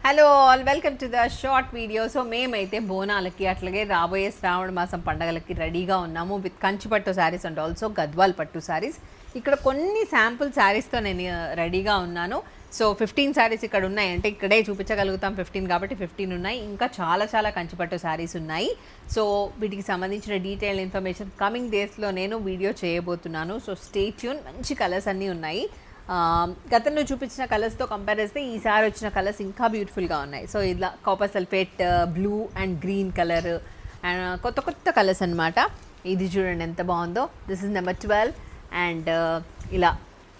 Hello all, welcome to the short video. So మేమైతే బోనాలకి అట్లాగే రాబోయే శ్రావణ మాసం పండగలకి రెడీగా ఉన్నాము with Kanchipattu saris and also Gadwal పట్టు శారీస్. ఇక్కడ కొన్ని శాంపుల్ శారీస్తో నేను రెడీగా ఉన్నాను. సో 15 శారీస్ ఇక్కడ ఉన్నాయి, అంటే ఇక్కడే చూపించగలుగుతాం 15 కాబట్టి 15 ఉన్నాయి. ఇంకా చాలా కంచిపట్టు శారీస్ ఉన్నాయి. సో వీటికి సంబంధించిన డీటెయిల్ ఇన్ఫర్మేషన్ కమింగ్ డేస్లో నేను వీడియో చేయబోతున్నాను. So stay tune. మంచి కలర్స్ అన్నీ ఉన్నాయి. గతంలో చూపించిన కలర్స్తో కంపేర్ చేస్తే ఈసారి వచ్చిన కలర్స్ ఇంకా బ్యూటిఫుల్గా ఉన్నాయి. సో ఇలా copper sulphate, blue and green colour and కొత్త కలర్స్ అనమాట. ఇది చూడండి ఎంత బాగుందో. దిస్ ఇస్ నెంబర్ 12 అండ్ ఇలా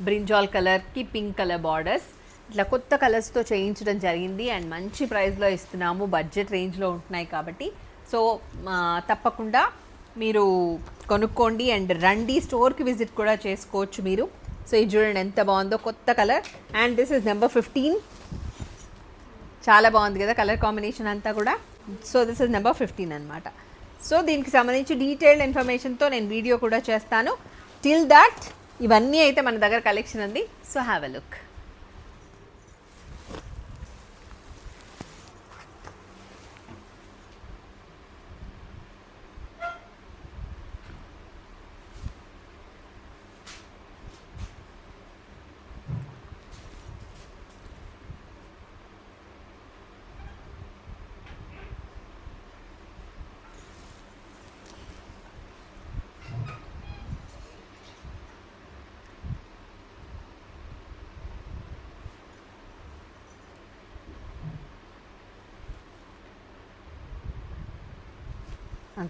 బ్రింజాల్ కలర్కి పింక్ కలర్ బార్డర్స్, ఇట్లా కొత్త కలర్స్తో చేయించడం జరిగింది. అండ్ మంచి ప్రైస్లో ఇస్తున్నాము, బడ్జెట్ రేంజ్లో ఉంటున్నాయి కాబట్టి. సో తప్పకుండా మీరు కొనుక్కోండి అండ్ రండి, స్టోర్కి విజిట్ కూడా చేసుకోవచ్చు మీరు. సో ఇది చూడండి ఎంత బాగుందో, కొత్త colour. And this is number 15. చాలా బాగుంది కదా కలర్ కాంబినేషన్ అంతా కూడా. సో దిస్ ఇస్ నెంబర్ 15 అనమాట. సో దీనికి సంబంధించి డీటెయిల్డ్ ఇన్ఫర్మేషన్తో నేను వీడియో కూడా చేస్తాను. టిల్ దాట్ ఇవన్నీ అయితే మన దగ్గర కలెక్షన్ ఉంది. So have a look.